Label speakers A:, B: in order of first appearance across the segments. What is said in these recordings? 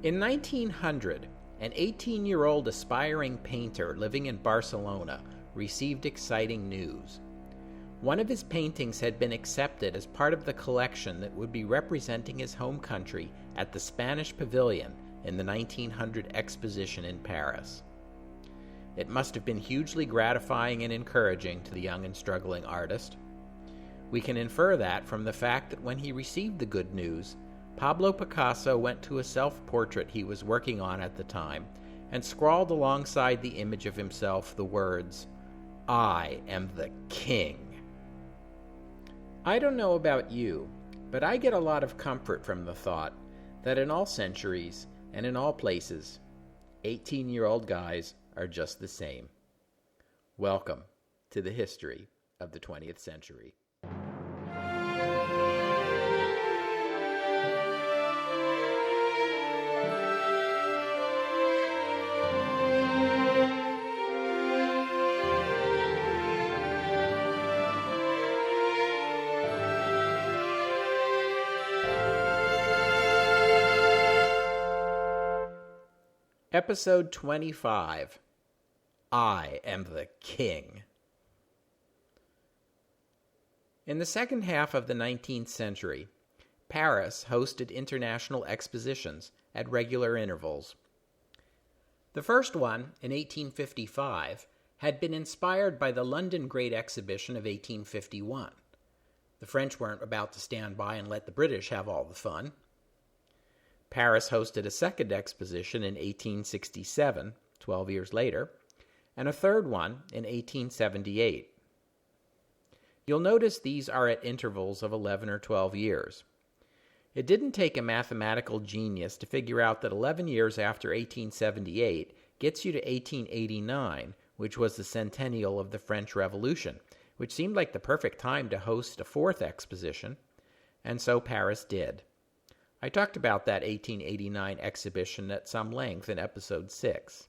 A: In 1900, an 18-year-old aspiring painter living in Barcelona received exciting news. One of his paintings had been accepted as part of the collection that would be representing his home country at the Spanish Pavilion in the 1900 Exposition in Paris. It must have been hugely gratifying and encouraging to the young and struggling artist. We can infer that from the fact that when he received the good news, Pablo Picasso went to a self-portrait he was working on at the time and scrawled alongside the image of himself the words, "I am the king." I don't know about you, but I get a lot of comfort from the thought that in all centuries and in all places, 18-year-old guys are just the same. Welcome to the history of the 20th century. Episode 25, I am the king. In the second half of the 19th century, Paris hosted international expositions at regular intervals. The first one, in 1855, had been inspired by the London Great Exhibition of 1851. The French weren't about to stand by and let the British have all the fun. Paris hosted a second exposition in 1867, 12 years later, and a third one in 1878. You'll notice these are at intervals of 11 or 12 years. It didn't take a mathematical genius to figure out that 11 years after 1878 gets you to 1889, which was the centennial of the French Revolution, which seemed like the perfect time to host a fourth exposition, and so Paris did. I talked about that 1889 exhibition at some length in episode 6.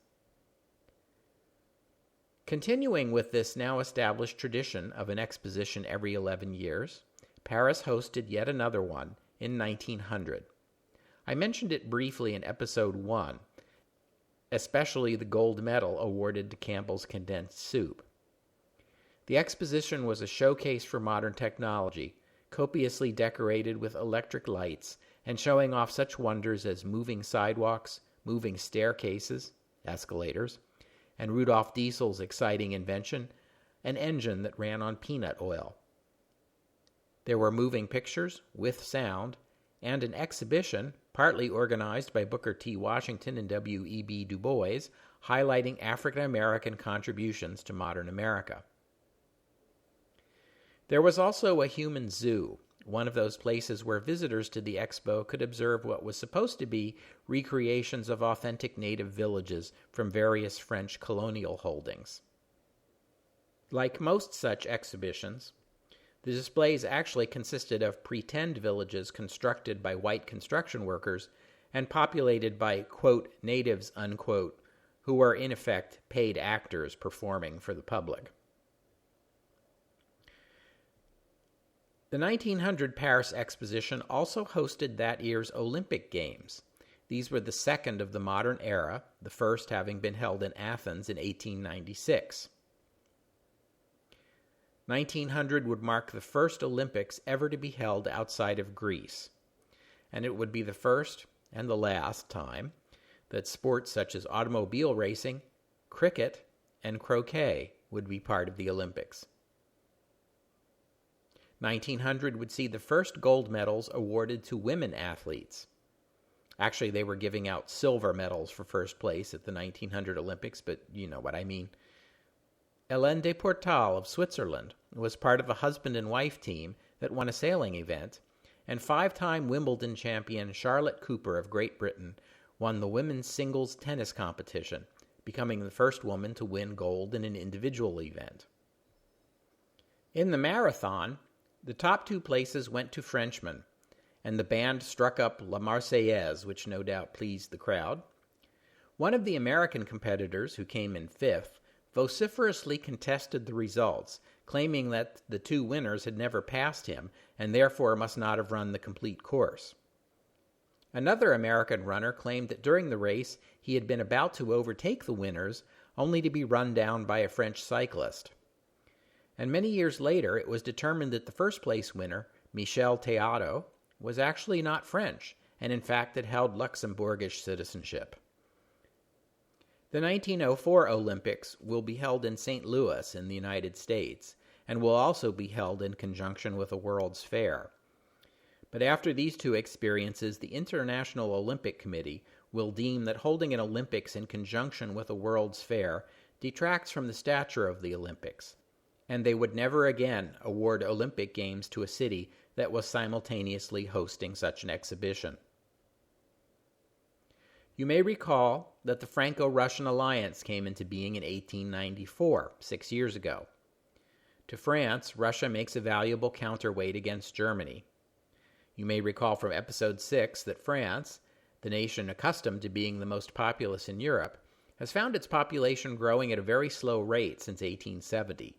A: Continuing with this now established tradition of an exposition every 11 years, Paris hosted yet another one in 1900. I mentioned it briefly in episode 1, especially the gold medal awarded to Campbell's condensed soup. The exposition was a showcase for modern technology, copiously decorated with electric lights and showing off such wonders as moving sidewalks, moving staircases, escalators, and Rudolf Diesel's exciting invention, an engine that ran on peanut oil. There were moving pictures with sound and an exhibition, partly organized by Booker T. Washington and W.E.B. Du Bois, highlighting African American contributions to modern America. There was also a human zoo, one of those places where visitors to the expo could observe what was supposed to be recreations of authentic native villages from various French colonial holdings. Like most such exhibitions, the displays actually consisted of pretend villages constructed by white construction workers and populated by, quote, natives, unquote, who were in effect paid actors performing for the public. The 1900 Paris Exposition also hosted that year's Olympic Games. These were the second of the modern era, the first having been held in Athens in 1896. 1900 would mark the first Olympics ever to be held outside of Greece, and it would be the first and the last time that sports such as automobile racing, cricket, and croquet would be part of the Olympics. 1900 would see the first gold medals awarded to women athletes. Actually, they were giving out silver medals for first place at the 1900 Olympics, but you know what I mean. Hélène de Portal of Switzerland was part of a husband and wife team that won a sailing event, and five-time Wimbledon champion Charlotte Cooper of Great Britain won the women's singles tennis competition, becoming the first woman to win gold in an individual event. In the marathon, the top two places went to Frenchmen, and the band struck up La Marseillaise, which no doubt pleased the crowd. One of the American competitors, who came in fifth, vociferously contested the results, claiming that the two winners had never passed him and therefore must not have run the complete course. Another American runner claimed that during the race he had been about to overtake the winners, only to be run down by a French cyclist. And many years later, it was determined that the first-place winner, Michel Théato, was actually not French, and in fact had held Luxembourgish citizenship. The 1904 Olympics will be held in St. Louis in the United States, and will also be held in conjunction with a World's Fair. But after these two experiences, the International Olympic Committee will deem that holding an Olympics in conjunction with a World's Fair detracts from the stature of the Olympics, and they would never again award Olympic Games to a city that was simultaneously hosting such an exhibition. You may recall that the Franco-Russian alliance came into being in 1894, 6 years ago. To France, Russia makes a valuable counterweight against Germany. You may recall from episode 6 that France, the nation accustomed to being the most populous in Europe, has found its population growing at a very slow rate since 1870.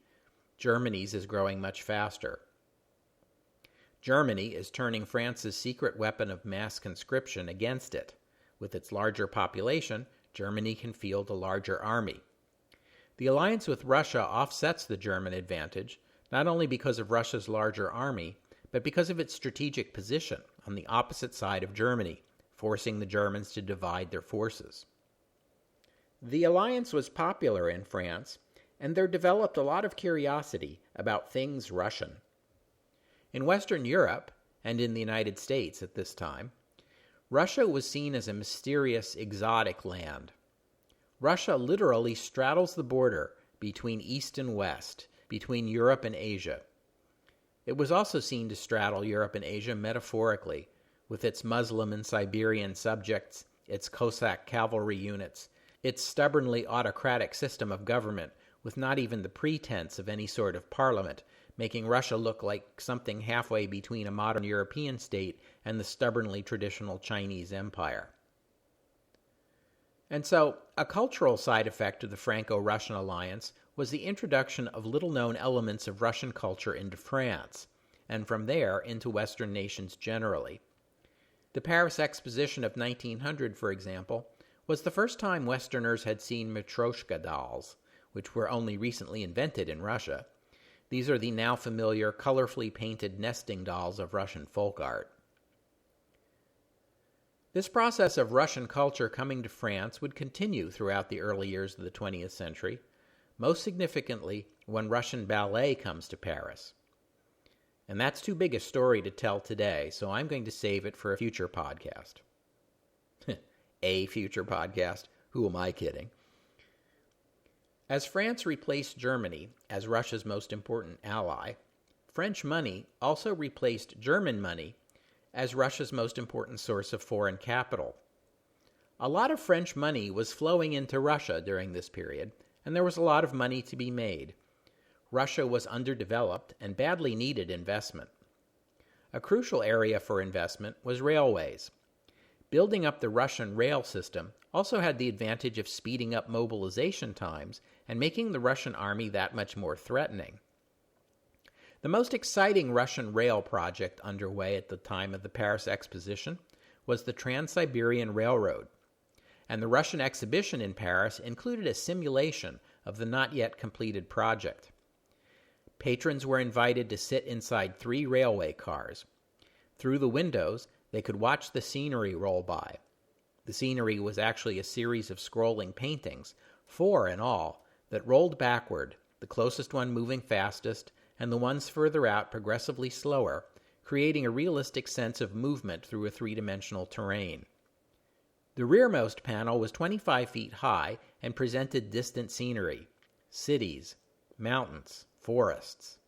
A: Germany's is growing much faster. Germany is turning France's secret weapon of mass conscription against it. With its larger population, Germany can field a larger army. The alliance with Russia offsets the German advantage, not only because of Russia's larger army, but because of its strategic position on the opposite side of Germany, forcing the Germans to divide their forces. The alliance was popular in France, and there developed a lot of curiosity about things Russian. In Western Europe, and in the United States at this time, Russia was seen as a mysterious, exotic land. Russia literally straddles the border between East and West, between Europe and Asia. It was also seen to straddle Europe and Asia metaphorically, with its Muslim and Siberian subjects, its Cossack cavalry units, its stubbornly autocratic system of government, with not even the pretense of any sort of parliament, making Russia look like something halfway between a modern European state and the stubbornly traditional Chinese empire. And so, a cultural side effect of the Franco-Russian alliance was the introduction of little-known elements of Russian culture into France, and from there into Western nations generally. The Paris Exposition of 1900, for example, was the first time Westerners had seen Matryoshka dolls, which were only recently invented in Russia. These are the now familiar, colorfully painted nesting dolls of Russian folk art. This process of Russian culture coming to France would continue throughout the early years of the 20th century, most significantly when Russian ballet comes to Paris. And that's too big a story to tell today, so I'm going to save it for a future podcast. A future podcast? Who am I kidding? As France replaced Germany as Russia's most important ally, French money also replaced German money as Russia's most important source of foreign capital. A lot of French money was flowing into Russia during this period, and there was a lot of money to be made. Russia was underdeveloped and badly needed investment. A crucial area for investment was railways. Building up the Russian rail system also had the advantage of speeding up mobilization times and making the Russian army that much more threatening. The most exciting Russian rail project underway at the time of the Paris Exposition was the Trans-Siberian Railroad, and the Russian exhibition in Paris included a simulation of the not yet completed project. Patrons were invited to sit inside 3 railway cars. Through the windows, they could watch the scenery roll by. The scenery was actually a series of scrolling paintings, 4 in all, that rolled backward, the closest one moving fastest, and the ones further out progressively slower, creating a realistic sense of movement through a 3-dimensional terrain. The rearmost panel was 25 feet high and presented distant scenery, cities, mountains, forests.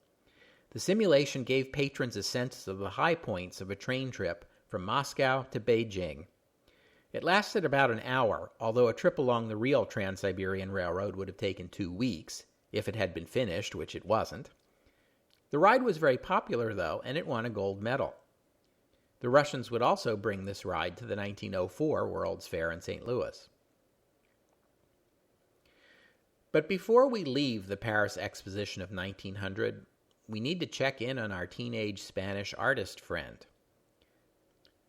A: The simulation gave patrons a sense of the high points of a train trip from Moscow to Beijing. It lasted about an hour, although a trip along the real Trans-Siberian Railroad would have taken 2 weeks, if it had been finished, which it wasn't. The ride was very popular, though, and it won a gold medal. The Russians would also bring this ride to the 1904 World's Fair in St. Louis. But before we leave the Paris Exposition of 1900, we need to check in on our teenage Spanish artist friend.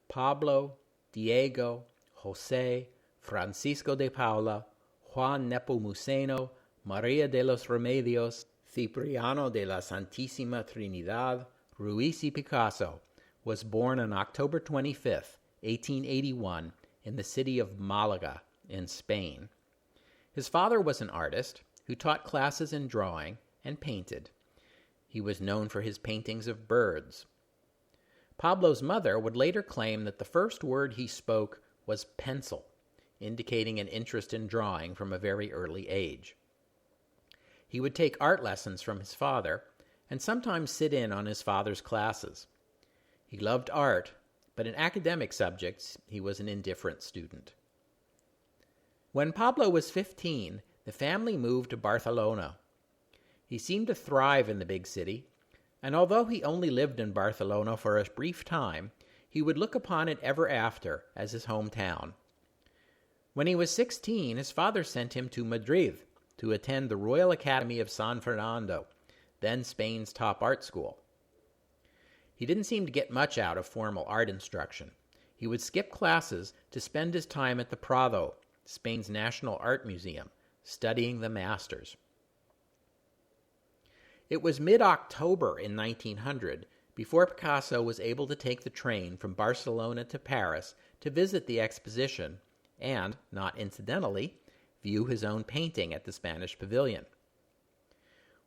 A: Pablo Diego, José, Francisco de Paula, Juan Nepomuceno, María de los Remedios, Cipriano de la Santísima Trinidad, Ruiz y Picasso, was born on October 25, 1881, in the city of Malaga, in Spain. His father was an artist who taught classes in drawing and painted. He was known for his paintings of birds. Pablo's mother would later claim that the first word he spoke was pencil, indicating an interest in drawing from a very early age. He would take art lessons from his father and sometimes sit in on his father's classes. He loved art, but in academic subjects he was an indifferent student. When Pablo was 15, the family moved to Barcelona. He seemed to thrive in the big city, and although he only lived in Barcelona for a brief time, he would look upon it ever after as his hometown. When he was 16, his father sent him to Madrid to attend the Royal Academy of San Fernando, then Spain's top art school. He didn't seem to get much out of formal art instruction. He would skip classes to spend his time at the Prado, Spain's national art museum, studying the masters. It was mid-October in 1900 before Picasso was able to take the train from Barcelona to Paris to visit the exposition and, not incidentally, view his own painting at the Spanish Pavilion.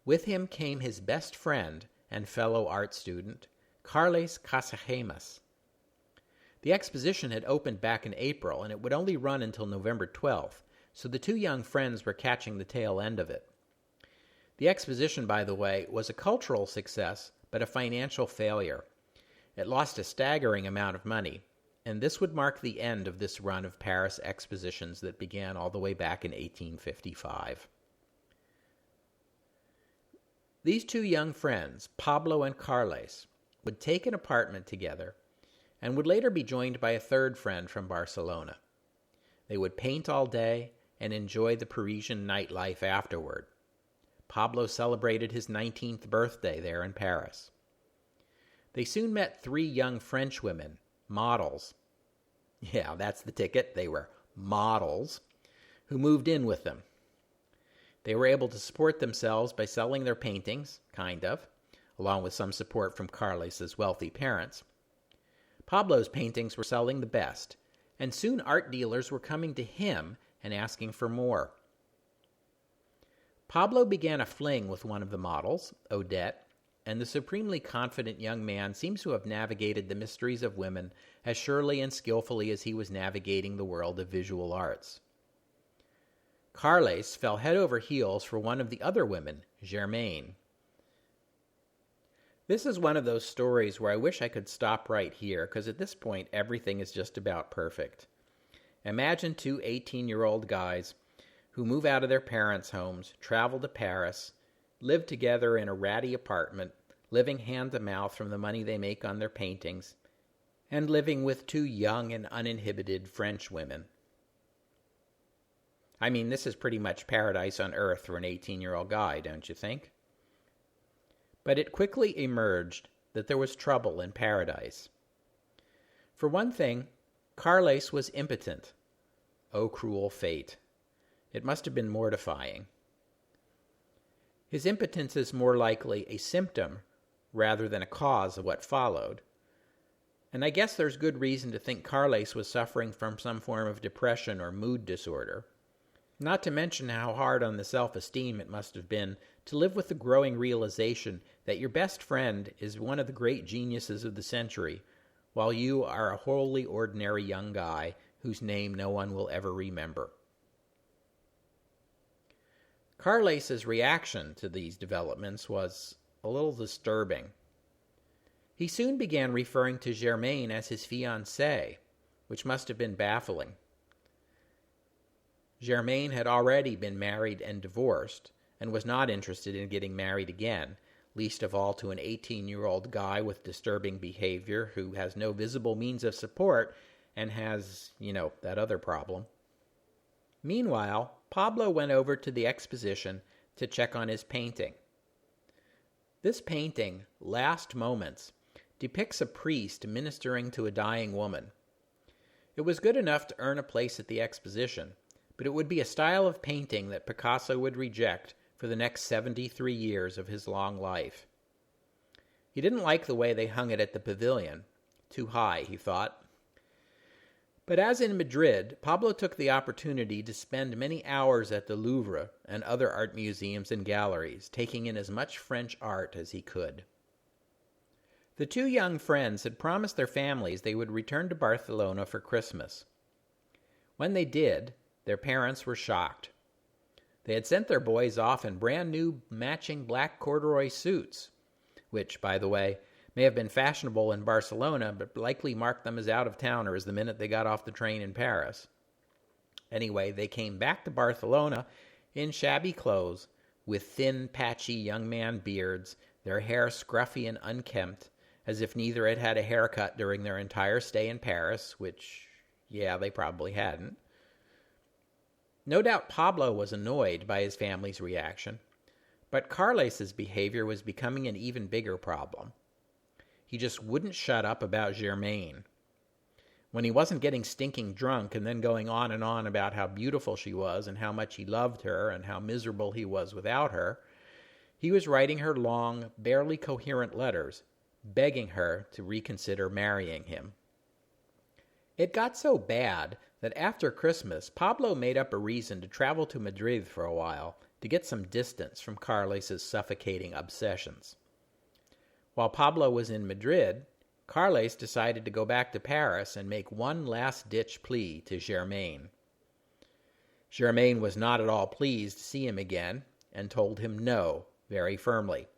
A: With him came his best friend and fellow art student, Carles Casagemas. The exposition had opened back in April, and it would only run until November 12th, so the two young friends were catching the tail end of it. The exposition, by the way, was a cultural success, but a financial failure. It lost a staggering amount of money, and this would mark the end of this run of Paris expositions that began all the way back in 1855. These two young friends, Pablo and Carles, would take an apartment together and would later be joined by a third friend from Barcelona. They would paint all day and enjoy the Parisian nightlife afterward. Pablo celebrated his 19th birthday there in Paris. They soon met three young French women, models. Yeah, that's the ticket. They were models, who moved in with them. They were able to support themselves by selling their paintings, kind of, along with some support from Carles's wealthy parents. Pablo's paintings were selling the best, and soon art dealers were coming to him and asking for more. Pablo began a fling with one of the models, Odette, and the supremely confident young man seems to have navigated the mysteries of women as surely and skillfully as he was navigating the world of visual arts. Carles fell head over heels for one of the other women, Germaine. This is one of those stories where I wish I could stop right here, because at this point everything is just about perfect. Imagine two 18-year-old guys who move out of their parents' homes, travel to Paris, live together in a ratty apartment, living hand-to-mouth from the money they make on their paintings, and living with two young and uninhibited French women. I mean, this is pretty much paradise on earth for an 18-year-old guy, don't you think? But it quickly emerged that there was trouble in paradise. For one thing, Carles was impotent. Oh, cruel fate. It must have been mortifying. His impotence is more likely a symptom rather than a cause of what followed. And I guess there's good reason to think Carles was suffering from some form of depression or mood disorder. Not to mention how hard on the self-esteem it must have been to live with the growing realization that your best friend is one of the great geniuses of the century, while you are a wholly ordinary young guy whose name no one will ever remember. Carles's reaction to these developments was a little disturbing. He soon began referring to Germaine as his fiancée, which must have been baffling. Germaine had already been married and divorced, and was not interested in getting married again, least of all to an 18-year-old guy with disturbing behavior who has no visible means of support and has, that other problem. Meanwhile, Pablo went over to the exposition to check on his painting. This painting, Last Moments, depicts a priest ministering to a dying woman. It was good enough to earn a place at the exposition, but it would be a style of painting that Picasso would reject for the next 73 years of his long life. He didn't like the way they hung it at the pavilion. Too high, he thought. But as in Madrid, Pablo took the opportunity to spend many hours at the Louvre and other art museums and galleries, taking in as much French art as he could. The two young friends had promised their families they would return to Barcelona for Christmas. When they did, their parents were shocked. They had sent their boys off in brand new matching black corduroy suits, which, by the way, may have been fashionable in Barcelona, but likely marked them as out-of-towners the minute they got off the train in Paris. Anyway, they came back to Barcelona in shabby clothes, with thin, patchy young man beards, their hair scruffy and unkempt, as if neither had had a haircut during their entire stay in Paris, which, yeah, they probably hadn't. No doubt Pablo was annoyed by his family's reaction, but Carles's behavior was becoming an even bigger problem. He just wouldn't shut up about Germaine. When he wasn't getting stinking drunk and then going on and on about how beautiful she was and how much he loved her and how miserable he was without her, he was writing her long, barely coherent letters, begging her to reconsider marrying him. It got so bad that after Christmas, Pablo made up a reason to travel to Madrid for a while to get some distance from Carles's suffocating obsessions. While Pablo was in Madrid, Carles decided to go back to Paris and make one last-ditch plea to Germaine. Germaine was not at all pleased to see him again and told him no very firmly.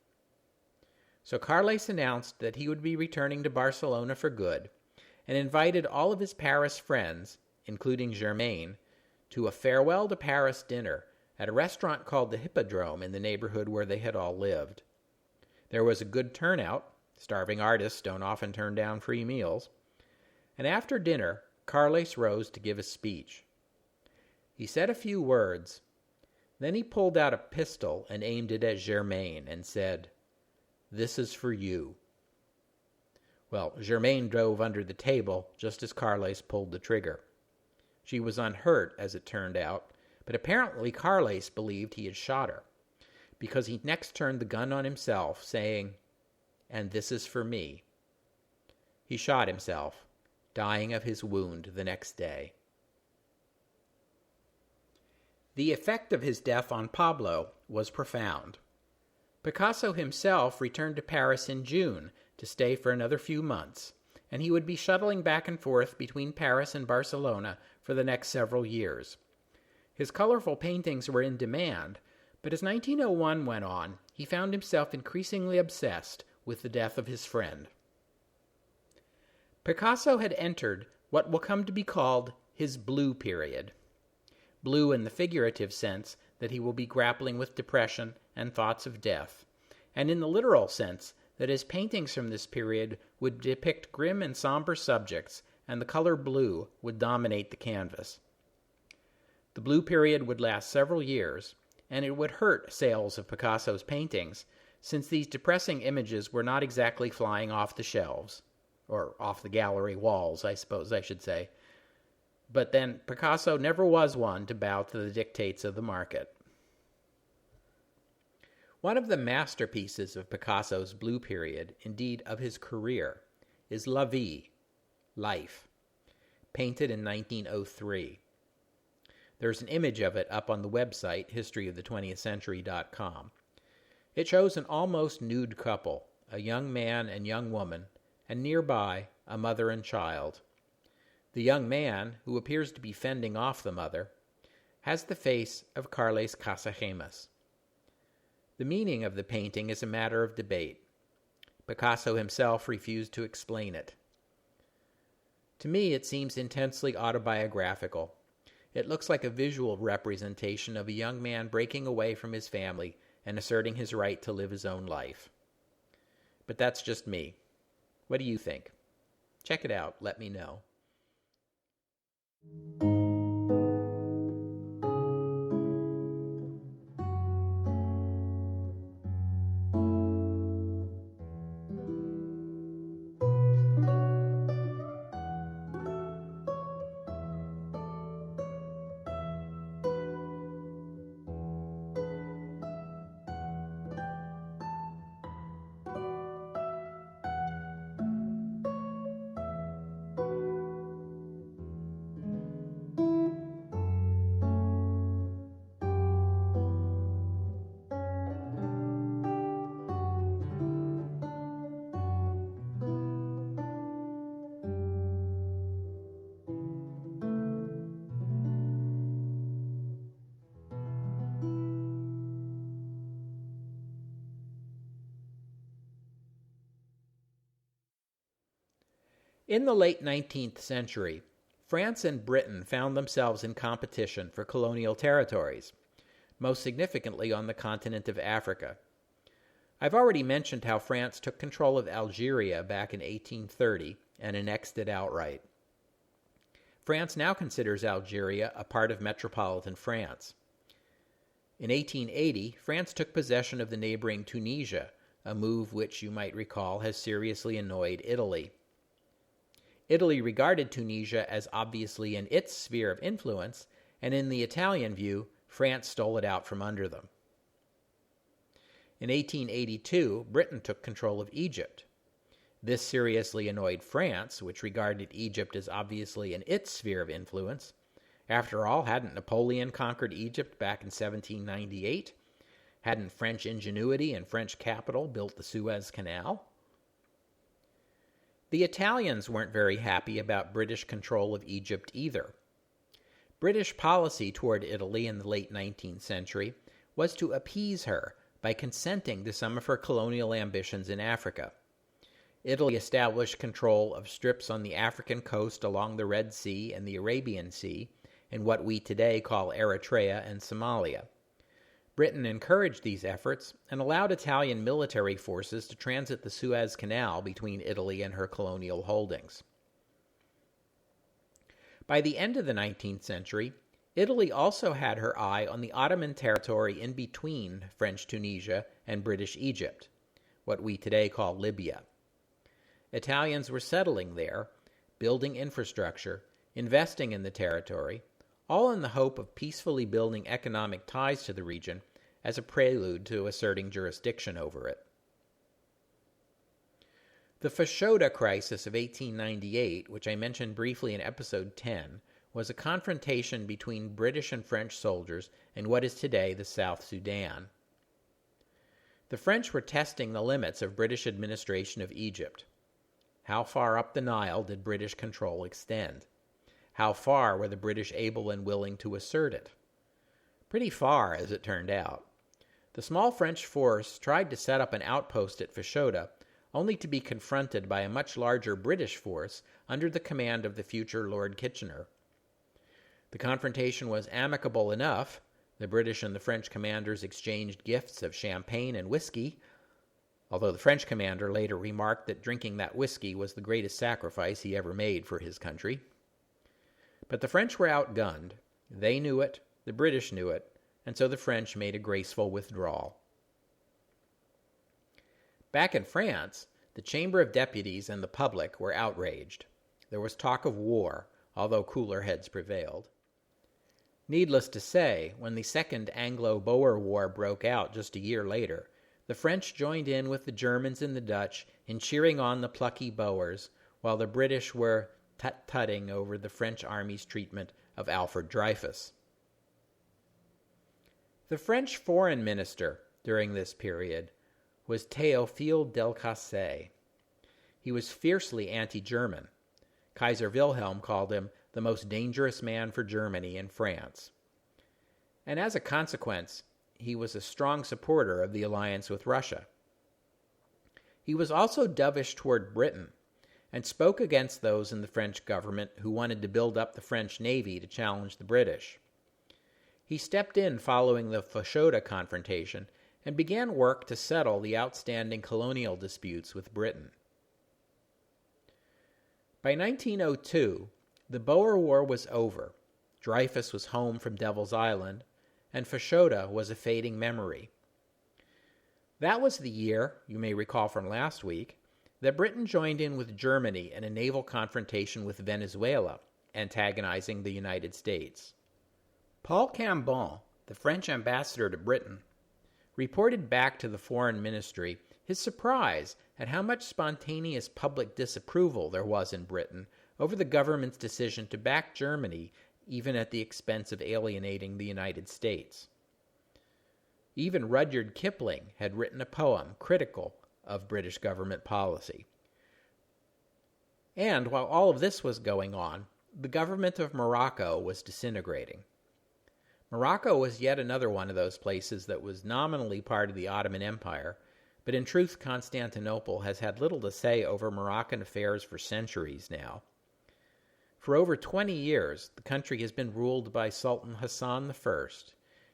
A: So Carles announced that he would be returning to Barcelona for good and invited all of his Paris friends, including Germaine, to a farewell to Paris dinner at a restaurant called the Hippodrome in the neighborhood where they had all lived. There was a good turnout. Starving artists don't often turn down free meals. And after dinner, Carles rose to give a speech. He said a few words. Then he pulled out a pistol and aimed it at Germaine and said, "This is for you." Well, Germaine dove under the table just as Carles pulled the trigger. She was unhurt, as it turned out, but apparently Carles believed he had shot her, because he next turned the gun on himself, saying, "And this is for me." He shot himself, dying of his wound the next day. The effect of his death on Pablo was profound. Picasso himself returned to Paris in June to stay for another few months, and he would be shuttling back and forth between Paris and Barcelona for the next several years. His colorful paintings were in demand, but as 1901 went on, he found himself increasingly obsessed with the death of his friend. Picasso had entered what will come to be called his blue period. Blue in the figurative sense that he will be grappling with depression and thoughts of death, and in the literal sense that his paintings from this period would depict grim and somber subjects, and the color blue would dominate the canvas. The blue period would last several years, and it would hurt sales of Picasso's paintings, since these depressing images were not exactly flying off the shelves, or off the gallery walls, I suppose I should say. But then Picasso never was one to bow to the dictates of the market. One of the masterpieces of Picasso's blue period, indeed of his career, is La Vie, Life, painted in 1903. There's an image of it up on the website, historyofthe20th-century.com. It shows an almost nude couple, a young man and young woman, and nearby, a mother and child. The young man, who appears to be fending off the mother, has the face of Carles Casagemas. The meaning of the painting is a matter of debate. Picasso himself refused to explain it. To me, it seems intensely autobiographical. It looks like a visual representation of a young man breaking away from his family and asserting his right to live his own life. But that's just me. What do you think? Check it out. Let me know. In the late 19th century, France and Britain found themselves in competition for colonial territories, most significantly on the continent of Africa. I've already mentioned how France took control of Algeria back in 1830 and annexed it outright. France now considers Algeria a part of metropolitan France. In 1880, France took possession of the neighboring Tunisia, a move which you might recall has seriously annoyed Italy. Italy regarded Tunisia as obviously in its sphere of influence, and in the Italian view, France stole it out from under them. In 1882, Britain took control of Egypt. This seriously annoyed France, which regarded Egypt as obviously in its sphere of influence. After all, hadn't Napoleon conquered Egypt back in 1798? Hadn't French ingenuity and French capital built the Suez Canal? The Italians weren't very happy about British control of Egypt either. British policy toward Italy in the late 19th century was to appease her by consenting to some of her colonial ambitions in Africa. Italy established control of strips on the African coast along the Red Sea and the Arabian Sea in what we today call Eritrea and Somalia. Britain encouraged these efforts and allowed Italian military forces to transit the Suez Canal between Italy and her colonial holdings. By the end of the 19th century, Italy also had her eye on the Ottoman territory in between French Tunisia and British Egypt, what we today call Libya. Italians were settling there, building infrastructure, investing in the territory, all in the hope of peacefully building economic ties to the region as a prelude to asserting jurisdiction over it. The Fashoda crisis of 1898, which I mentioned briefly in episode 10, was a confrontation between British and French soldiers in what is today the South Sudan. The French were testing the limits of British administration of Egypt. How far up the Nile did British control extend? How far were the British able and willing to assert it? Pretty far, as it turned out. The small French force tried to set up an outpost at Fashoda, only to be confronted by a much larger British force under the command of the future Lord Kitchener. The confrontation was amicable enough. The British and the French commanders exchanged gifts of champagne and whiskey, although the French commander later remarked that drinking that whiskey was the greatest sacrifice he ever made for his country. But the French were outgunned. They knew it, the British knew it, and so the French made a graceful withdrawal. Back in France, the Chamber of Deputies and the public were outraged. There was talk of war, although cooler heads prevailed. Needless to say, when the Second Anglo-Boer War broke out just a year later, the French joined in with the Germans and the Dutch in cheering on the plucky Boers, while the British were tut-tutting over the French army's treatment of Alfred Dreyfus. The French foreign minister during this period was Théophile Delcassé. He was fiercely anti-German. Kaiser Wilhelm called him the most dangerous man for Germany and France. And as a consequence, he was a strong supporter of the alliance with Russia. He was also dovish toward Britain, and spoke against those in the French government who wanted to build up the French navy to challenge the British. He stepped in following the Fashoda confrontation and began work to settle the outstanding colonial disputes with Britain. By 1902, the Boer War was over, Dreyfus was home from Devil's Island, and Fashoda was a fading memory. That was the year, you may recall from last week, that Britain joined in with Germany in a naval confrontation with Venezuela, antagonizing the United States. Paul Cambon, the French ambassador to Britain, reported back to the Foreign Ministry his surprise at how much spontaneous public disapproval there was in Britain over the government's decision to back Germany, even at the expense of alienating the United States. Even Rudyard Kipling had written a poem critical of British government policy. And while all of this was going on, the government of Morocco was disintegrating. Morocco was yet another one of those places that was nominally part of the Ottoman Empire, but in truth Constantinople has had little to say over Moroccan affairs for centuries now. For over 20 years, the country has been ruled by Sultan Hassan I,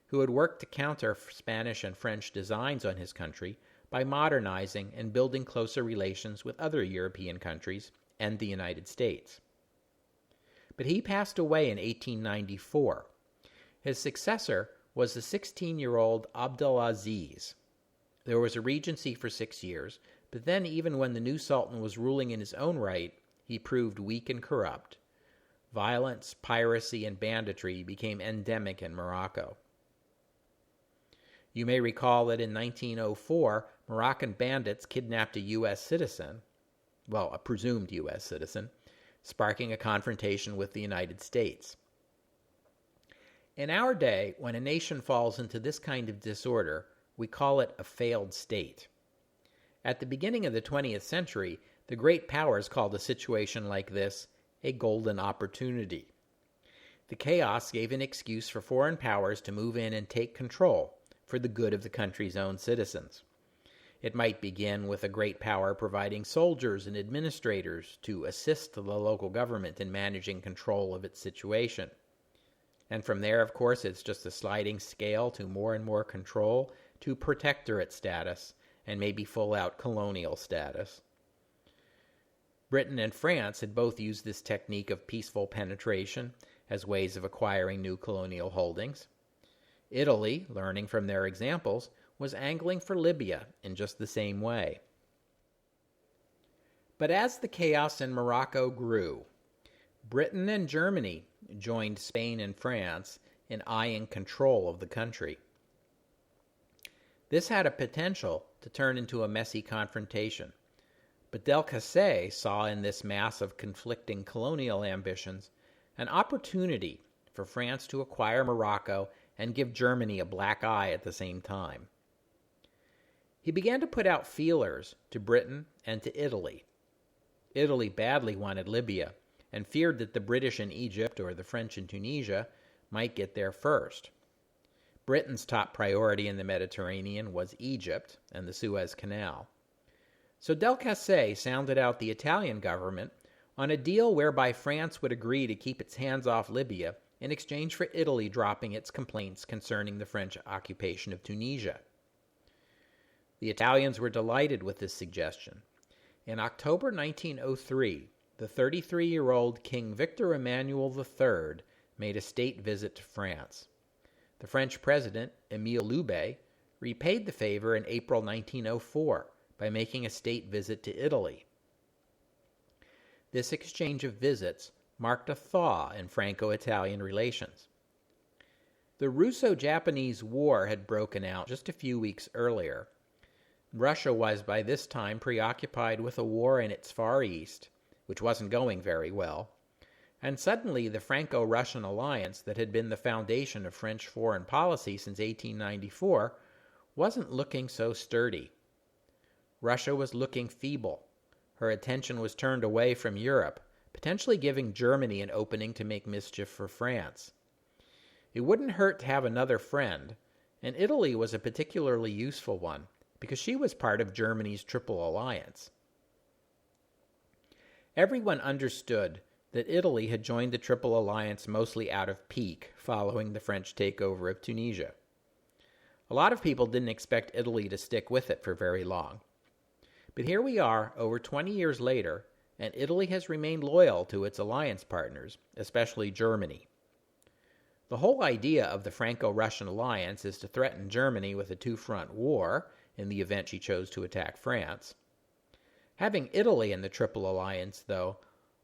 A: who had worked to counter Spanish and French designs on his country by modernizing and building closer relations with other European countries and the United States. But he passed away in 1894. His successor was the 16-year-old Abdelaziz. There was a regency for 6 years, but then even when the new sultan was ruling in his own right, he proved weak and corrupt. Violence, piracy, and banditry became endemic in Morocco. You may recall that in 1904, Moroccan bandits kidnapped a U.S. citizen, well, a presumed U.S. citizen, sparking a confrontation with the United States. In our day, when a nation falls into this kind of disorder, we call it a failed state. At the beginning of the 20th century, the great powers called a situation like this a golden opportunity. The chaos gave an excuse for foreign powers to move in and take control for the good of the country's own citizens. It might begin with a great power providing soldiers and administrators to assist the local government in managing control of its situation. And from there, of course, it's just a sliding scale to more and more control, to protectorate status, and maybe full-out colonial status. Britain and France had both used this technique of peaceful penetration as ways of acquiring new colonial holdings. Italy, learning from their examples, was angling for Libya in just the same way. But as the chaos in Morocco grew, Britain and Germany joined Spain and France in eyeing control of the country. This had a potential to turn into a messy confrontation, but Delcasse saw in this mass of conflicting colonial ambitions an opportunity for France to acquire Morocco and give Germany a black eye at the same time. He began to put out feelers to Britain and to Italy. Italy badly wanted Libya and feared that the British in Egypt or the French in Tunisia might get there first. Britain's top priority in the Mediterranean was Egypt and the Suez Canal. So Delcasse sounded out the Italian government on a deal whereby France would agree to keep its hands off Libya in exchange for Italy dropping its complaints concerning the French occupation of Tunisia. The Italians were delighted with this suggestion. In October 1903, the 33-year-old King Victor Emmanuel III made a state visit to France. The French president, Émile Loubet, repaid the favor in April 1904 by making a state visit to Italy. This exchange of visits marked a thaw in Franco-Italian relations. The Russo-Japanese War had broken out just a few weeks earlier. Russia was by this time preoccupied with a war in its Far East, which wasn't going very well, and suddenly the Franco-Russian alliance that had been the foundation of French foreign policy since 1894 wasn't looking so sturdy. Russia was looking feeble. Her attention was turned away from Europe, potentially giving Germany an opening to make mischief for France. It wouldn't hurt to have another friend, and Italy was a particularly useful one, because she was part of Germany's Triple Alliance. Everyone understood that Italy had joined the Triple Alliance mostly out of pique following the French takeover of Tunisia. A lot of people didn't expect Italy to stick with it for very long. But here we are, over 20 years later, and Italy has remained loyal to its alliance partners, especially Germany. The whole idea of the Franco-Russian alliance is to threaten Germany with a two-front war in the event she chose to attack France. Having Italy in the Triple Alliance, though,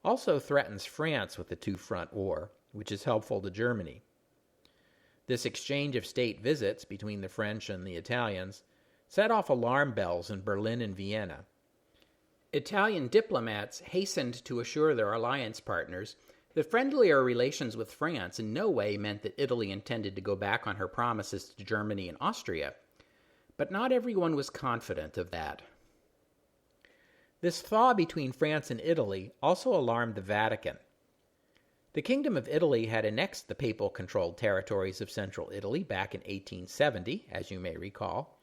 A: also threatens France with a two-front war, which is helpful to Germany. This exchange of state visits between the French and the Italians set off alarm bells in Berlin and Vienna. Italian diplomats hastened to assure their alliance partners that friendlier relations with France in no way meant that Italy intended to go back on her promises to Germany and Austria, but not everyone was confident of that. This thaw between France and Italy also alarmed the Vatican. The Kingdom of Italy had annexed the papal-controlled territories of central Italy back in 1870, as you may recall,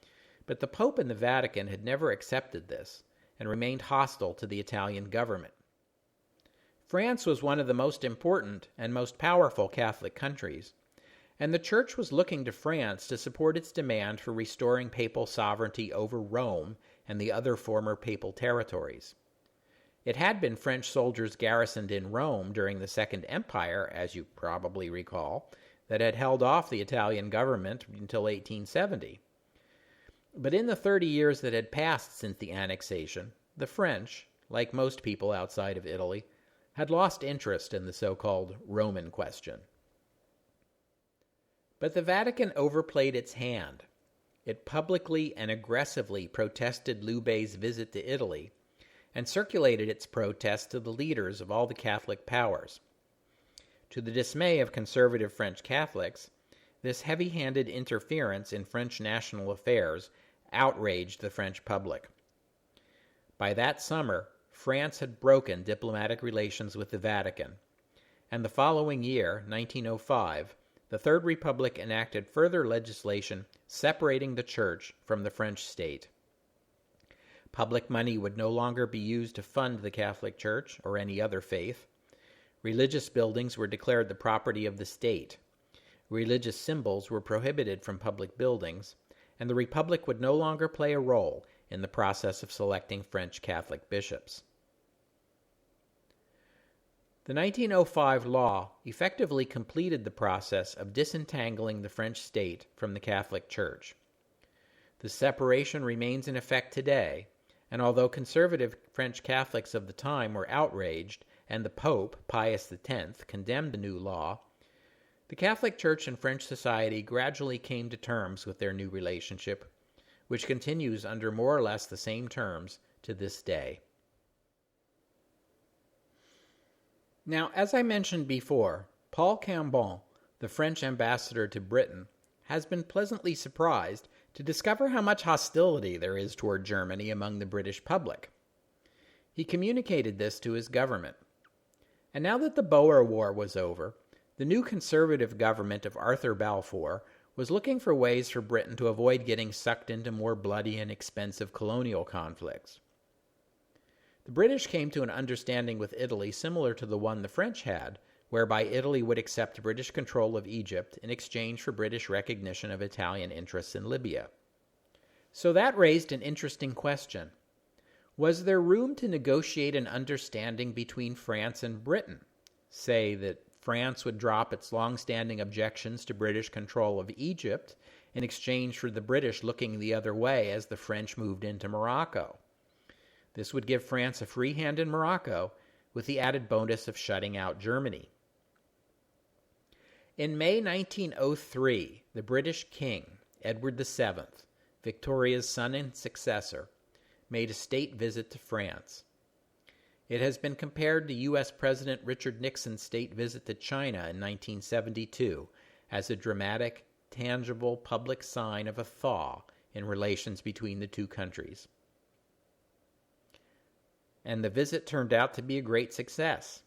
A: but the Pope and the Vatican had never accepted this and remained hostile to the Italian government. France was one of the most important and most powerful Catholic countries, and the Church was looking to France to support its demand for restoring papal sovereignty over Rome and the other former papal territories. It had been French soldiers garrisoned in Rome during the Second Empire, as you probably recall, that had held off the Italian government until 1870. But in the 30 years that had passed since the annexation, the French, like most people outside of Italy, had lost interest in the so-called Roman question. But the Vatican overplayed its hand. It publicly and aggressively protested Loubet's visit to Italy and circulated its protest to the leaders of all the Catholic powers. To the dismay of conservative French Catholics, this heavy-handed interference in French national affairs outraged the French public. By that summer, France had broken diplomatic relations with the Vatican, and the following year, 1905, the Third Republic enacted further legislation separating the Church from the French state. Public money would no longer be used to fund the Catholic Church or any other faith. Religious buildings were declared the property of the state. Religious symbols were prohibited from public buildings, and the Republic would no longer play a role in the process of selecting French Catholic bishops. The 1905 law effectively completed the process of disentangling the French state from the Catholic Church. The separation remains in effect today, and although conservative French Catholics of the time were outraged and the Pope, Pius X, condemned the new law, the Catholic Church and French society gradually came to terms with their new relationship, which continues under more or less the same terms to this day. Now, as I mentioned before, Paul Cambon, the French ambassador to Britain, has been pleasantly surprised to discover how much hostility there is toward Germany among the British public. He communicated this to his government. And now that the Boer War was over, the new conservative government of Arthur Balfour was looking for ways for Britain to avoid getting sucked into more bloody and expensive colonial conflicts. The British came to an understanding with Italy similar to the one the French had, whereby Italy would accept British control of Egypt in exchange for British recognition of Italian interests in Libya. So that raised an interesting question. Was there room to negotiate an understanding between France and Britain? Say that France would drop its long-standing objections to British control of Egypt in exchange for the British looking the other way as the French moved into Morocco. This would give France a free hand in Morocco, with the added bonus of shutting out Germany. In May 1903, the British king, Edward VII, Victoria's son and successor, made a state visit to France. It has been compared to U.S. President Richard Nixon's state visit to China in 1972 as a dramatic, tangible public sign of a thaw in relations between the two countries. And the visit turned out to be a great success.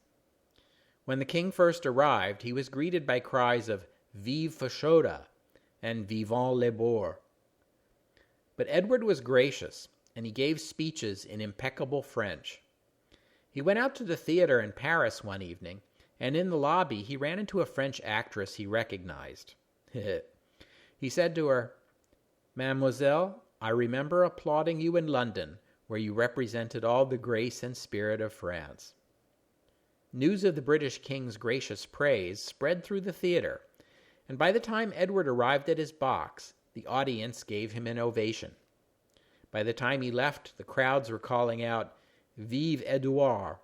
A: When the king first arrived, he was greeted by cries of "Vive Fashoda" and "Vivant les Boers." But Edward was gracious, and he gave speeches in impeccable French. He went out to the theater in Paris one evening, and in the lobby he ran into a French actress he recognized. He said to her, "Mademoiselle, I remember applauding you in London, where you represented all the grace and spirit of France." News of the British king's gracious praise spread through the theater, and by the time Edward arrived at his box, the audience gave him an ovation. By the time he left, the crowds were calling out, "Vive Edouard!"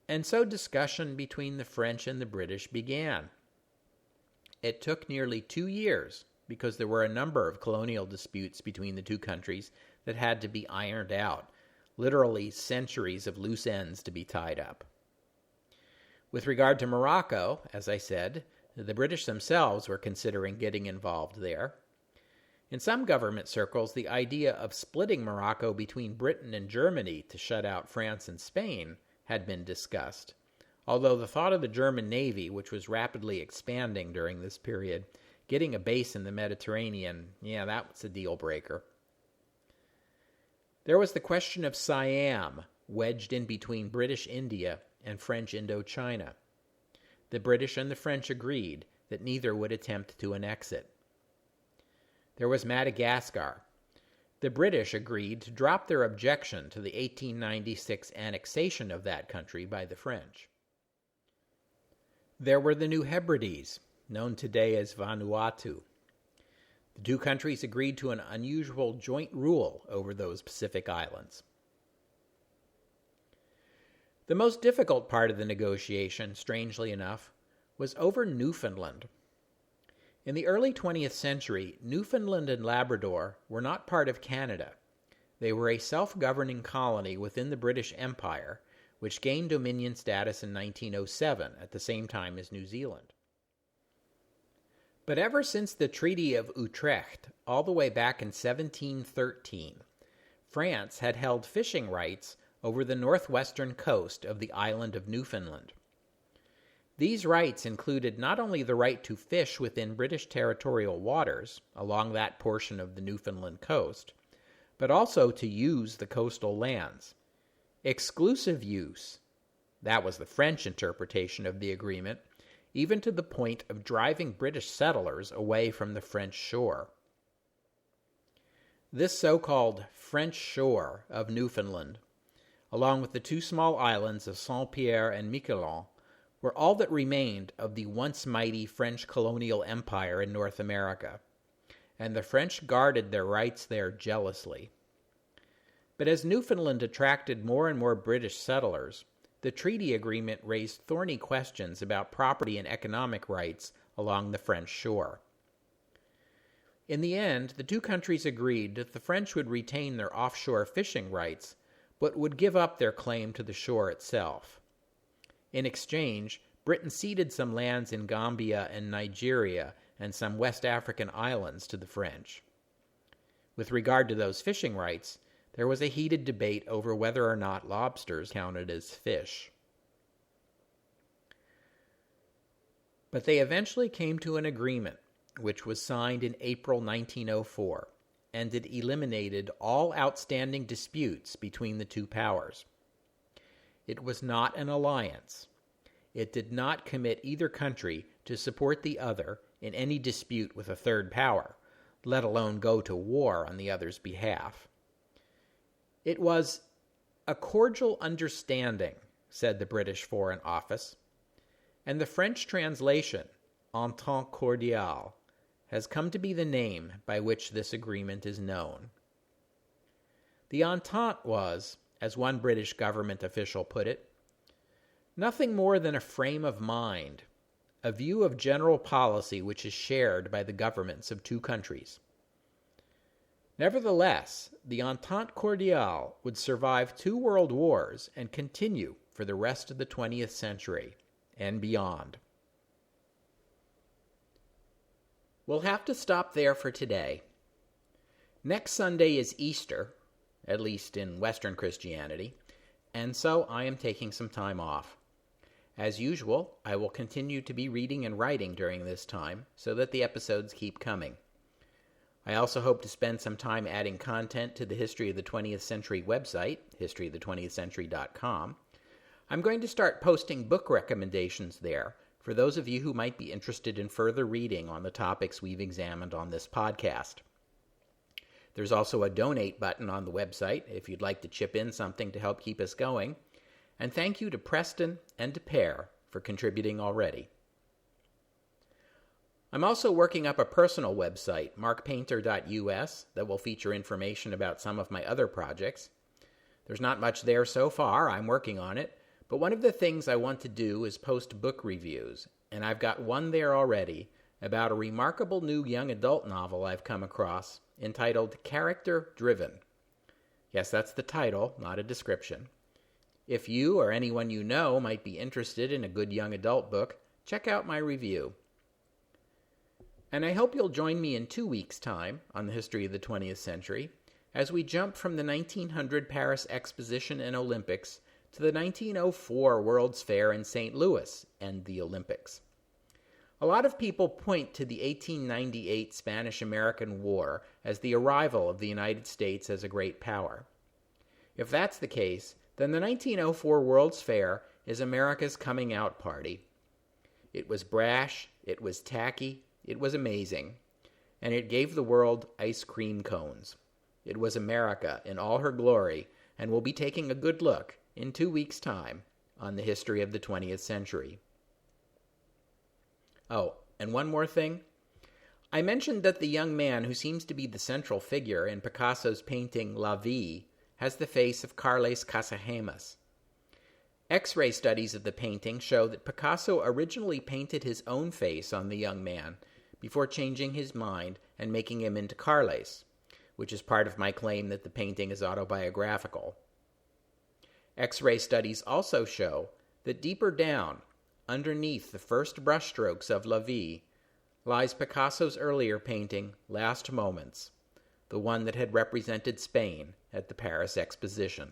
A: And so discussion between the French and the British began. It took nearly 2 years, because there were a number of colonial disputes between the two countries that had to be ironed out, literally centuries of loose ends to be tied up. With regard to Morocco, as I said, the British themselves were considering getting involved there. In some government circles, the idea of splitting Morocco between Britain and Germany to shut out France and Spain had been discussed, although the thought of the German Navy, which was rapidly expanding during this period, Getting a base in the Mediterranean, that was a deal breaker. There was the question of Siam, wedged in between British India and French Indochina. The British and the French agreed that neither would attempt to annex it. There was Madagascar. The British agreed to drop their objection to the 1896 annexation of that country by the French. There were the New Hebrides, known today as Vanuatu. The two countries agreed to an unusual joint rule over those Pacific islands. The most difficult part of the negotiation, strangely enough, was over Newfoundland. In the early 20th century, Newfoundland and Labrador were not part of Canada. They were a self-governing colony within the British Empire, which gained dominion status in 1907, at the same time as New Zealand. But ever since the Treaty of Utrecht, all the way back in 1713, France had held fishing rights over the northwestern coast of the island of Newfoundland. These rights included not only the right to fish within British territorial waters along that portion of the Newfoundland coast, but also to use the coastal lands. Exclusive use, that was the French interpretation of the agreement, even to the point of driving British settlers away from the French shore. This so-called French shore of Newfoundland, along with the two small islands of Saint-Pierre and Miquelon, were all that remained of the once mighty French colonial empire in North America, and the French guarded their rights there jealously. But as Newfoundland attracted more and more British settlers, the treaty agreement raised thorny questions about property and economic rights along the French shore. In the end, the two countries agreed that the French would retain their offshore fishing rights, but would give up their claim to the shore itself. In exchange, Britain ceded some lands in Gambia and Nigeria and some West African islands to the French. With regard to those fishing rights, there was a heated debate over whether or not lobsters counted as fish. But they eventually came to an agreement, which was signed in April 1904, and it eliminated all outstanding disputes between the two powers. It was not an alliance. It did not commit either country to support the other in any dispute with a third power, let alone go to war on the other's behalf. It was a cordial understanding, said the British Foreign Office, and the French translation, entente cordiale, has come to be the name by which this agreement is known. The entente was, as one British government official put it, nothing more than a frame of mind, a view of general policy which is shared by the governments of two countries. Nevertheless, the Entente Cordiale would survive 2 world wars and continue for the rest of the 20th century and beyond. We'll have to stop there for today. Next Sunday is Easter, at least in Western Christianity, and so I am taking some time off. As usual, I will continue to be reading and writing during this time so that the episodes keep coming. I also hope to spend some time adding content to the History of the 20th Century website, historyofthe20thcentury.com. I'm going to start posting book recommendations there for those of you who might be interested in further reading on the topics we've examined on this podcast. There's also a donate button on the website if you'd like to chip in something to help keep us going. And thank you to Preston and to Pear for contributing already. I'm also working up a personal website, markpainter.us, that will feature information about some of my other projects. There's not much there so far, I'm working on it, but one of the things I want to do is post book reviews, and I've got one there already about a remarkable new young adult novel I've come across entitled Character Driven. Yes, that's the title, not a description. If you or anyone you know might be interested in a good young adult book, check out my review. And I hope you'll join me in 2 weeks' time on the History of the 20th Century as we jump from the 1900 Paris Exposition and Olympics to the 1904 World's Fair in St. Louis and the Olympics. A lot of people point to the 1898 Spanish-American War as the arrival of the United States as a great power. If that's the case, then the 1904 World's Fair is America's coming out party. It was brash, it was tacky, it was amazing, and it gave the world ice cream cones. It was America in all her glory, and we'll be taking a good look in 2 weeks' time on the history of the 20th century. Oh, and one more thing. I mentioned that the young man who seems to be the central figure in Picasso's painting La Vie has the face of Carles Casagemas. X-ray studies of the painting show that Picasso originally painted his own face on the young man before changing his mind and making him into Carles, which is part of my claim that the painting is autobiographical. X-ray studies also show that deeper down, underneath the first brushstrokes of La Vie, lies Picasso's earlier painting, Last Moments, the one that had represented Spain at the Paris Exposition.